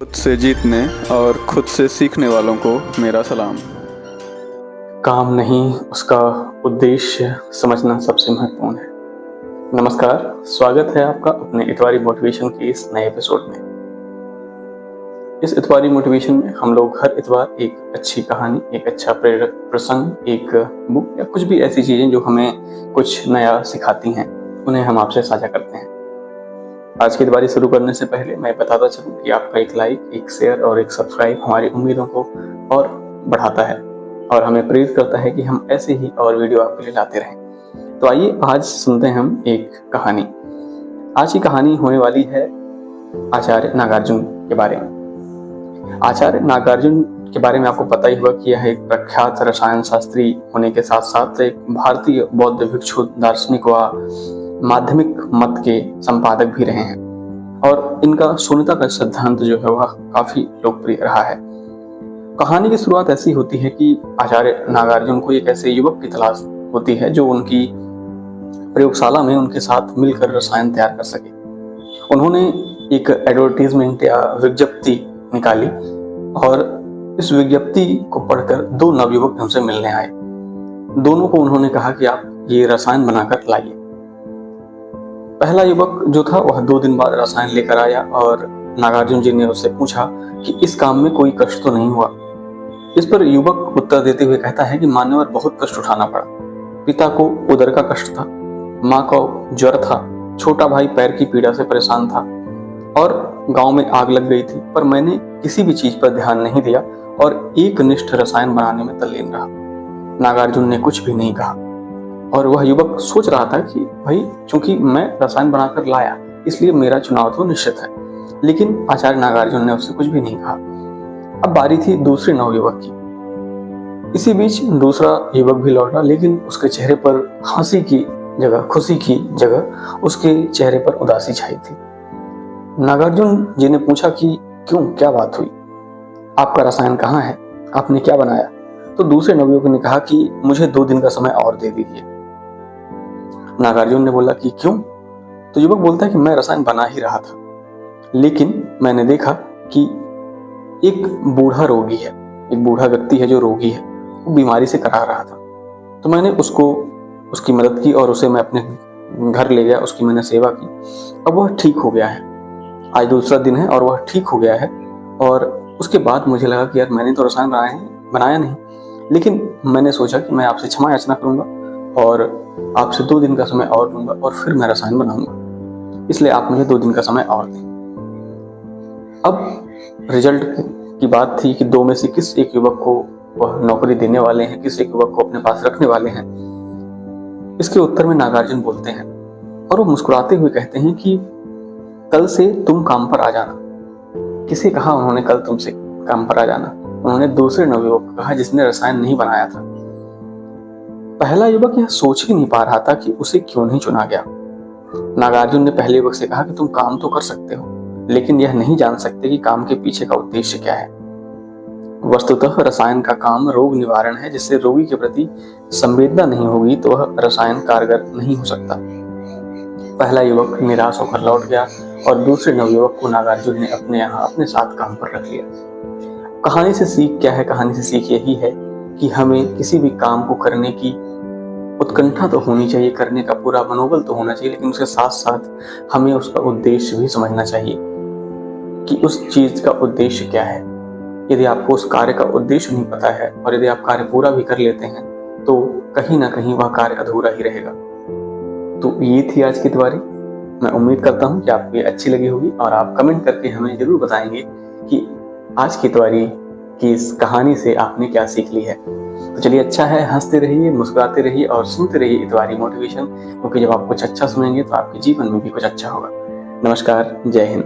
खुद से जीतने और खुद से सीखने वालों को मेरा सलाम। काम नहीं, उसका उद्देश्य समझना सबसे महत्वपूर्ण है। नमस्कार, स्वागत है आपका अपने इतवारी मोटिवेशन के इस नए एपिसोड में। इस इतवारी मोटिवेशन में हम लोग हर इतवार एक अच्छी कहानी, एक अच्छा प्रेरक प्रसंग, एक बुक या कुछ भी ऐसी चीजें जो हमें कुछ नया सिखाती हैं, उन्हें हम आपसे साझा करते हैं। आज की इतवारी शुरू करने से पहले मैं बताता चलूं कि आपका एक लाइक, एक शेयर और एक सब्सक्राइब हमारी उम्मीदों को और बढ़ाता है और हमें प्रेरित करता है कि हम ऐसे ही और वीडियो आपके लिए लाते रहें। तो आइए आज सुनते हैं हम एक कहानी। आज की कहानी होने वाली है आचार्य नागार्जुन के बारे में। आचार्य नागार्जुन के बारे में आपको पता ही होगा कि यह एक प्रख्यात रसायन शास्त्री होने के साथ साथ एक भारतीय बौद्ध भिक्षु, दार्शनिक व माध्यमिक मत के संपादक भी रहे हैं और इनका शून्यता का सिद्धांत जो है वह काफी लोकप्रिय रहा है। कहानी की शुरुआत ऐसी होती है कि आचार्य नागार्जुन को एक ऐसे युवक की तलाश होती है जो उनकी प्रयोगशाला में उनके साथ मिलकर रसायन तैयार कर सके। उन्होंने एक एडवर्टीजमेंट या विज्ञप्ति निकाली और इस विज्ञप्ति को पढ़कर दो नवयुवक उनसे मिलने आए। दोनों को उन्होंने कहा कि आप ये रसायन बनाकर लाइए। पहला युवक जो था वह 2 दिन बाद रसायन लेकर आया और नागार्जुन जी ने उससे पूछा कि इस काम में कोई कष्ट तो नहीं हुआ। इस पर युवक उत्तर देते हुए कहता है कि मान्यवर बहुत कष्ट उठाना पड़ा। पिता को उदर का कष्ट था, माँ को ज्वर था, छोटा भाई पैर की पीड़ा से परेशान था और गांव में आग लग गई थी, पर मैंने किसी भी चीज पर ध्यान नहीं दिया और एक निष्ठ रसायन बनाने में तल्लीन रहा। नागार्जुन ने कुछ भी नहीं कहा और वह युवक सोच रहा था कि भाई चूंकि मैं रसायन बनाकर लाया इसलिए मेरा चुनाव तो निश्चित है, लेकिन आचार्य नागार्जुन ने उससे कुछ भी नहीं कहा। अब बारी थी दूसरे नवयुवक की। इसी बीच दूसरा युवक भी लौटा, लेकिन उसके चेहरे पर हंसी की जगह, खुशी की जगह उसके चेहरे पर उदासी छाई थी। नागार्जुन जी ने पूछा कि क्यों, क्या बात हुई, आपका रसायन कहाँ है, आपने क्या बनाया? तो दूसरे नवयुवक ने कहा कि मुझे 2 दिन का समय और दे दीजिए। नागार्जुन ने बोला कि क्यों? तो युवक बोलता है कि मैं रसायन बना ही रहा था, लेकिन मैंने देखा कि एक बूढ़ा रोगी है, एक बूढ़ा व्यक्ति है जो रोगी है, वो बीमारी से करा रहा था। तो मैंने उसकी मदद की और उसे मैं अपने घर ले गया, उसकी मैंने सेवा की। अब वह ठीक हो गया है। आज दूसरा दिन है और वह ठीक हो गया है और उसके बाद मुझे लगा कि यार मैंने तो रसायन बनाया नहीं, लेकिन मैंने सोचा कि मैं आपसे क्षमा याचना करूंगा और आपसे 2 दिन का समय और लूंगा और फिर मैं रसायन बनाऊंगा, इसलिए आप मुझे 2 दिन का समय और दें। अब रिजल्ट की बात थी कि 2 में से किस एक युवक को वह नौकरी देने वाले हैं, किस एक युवक को अपने पास रखने वाले हैं। इसके उत्तर में नागार्जुन बोलते हैं और वो मुस्कुराते हुए कहते हैं कि कल से तुम काम पर आ जाना। किसे कहा उन्होंने कल तुमसे काम पर आ जाना? उन्होंने दूसरे नवयुवक को कहा जिसने रसायन नहीं बनाया था। पहला युवक यह सोच ही नहीं पा रहा था कि उसे क्यों नहीं चुना गया। नागार्जुन ने पहले युवक से कहा कि तुम काम तो कर सकते हो, लेकिन यह नहीं जान सकते कि काम के पीछे का उद्देश्य क्या है। वस्तुतः रसायन का काम रोग निवारण है। जिससे रोगी के प्रति संवेदना नहीं होगी तो वह रसायन कारगर नहीं हो सकता। पहला युवक निराश होकर लौट गया और दूसरे नवयुवक को नागार्जुन ने अपने यहाँ अपने साथ काम पर रख लिया। कहानी से सीख क्या है? कहानी से सीख यही है कि हमें किसी भी काम को करने की उत्कंठा तो होनी चाहिए, करने का पूरा मनोबल तो होना चाहिए, लेकिन उसके साथ साथ हमें उसका उद्देश्य भी समझना चाहिए कि उस चीज का उद्देश्य क्या है। यदि आपको उस कार्य का उद्देश्य नहीं पता है और यदि आप कार्य पूरा भी कर लेते हैं तो कहीं ना कहीं वह कार्य अधूरा ही रहेगा। तो ये थी आज की इतवारी। मैं उम्मीद करता हूँ कि आपको ये अच्छी लगी होगी और आप कमेंट करके हमें जरूर बताएंगे कि आज की इतवारी की इस कहानी से आपने क्या सीख ली है। तो चलिए, अच्छा है, हंसते रहिए, मुस्कुराते रहिए और सुनते रहिए इतवारी मोटिवेशन, क्योंकि जब आप कुछ अच्छा सुनेंगे तो आपके जीवन में भी कुछ अच्छा होगा। नमस्कार, जय हिंद।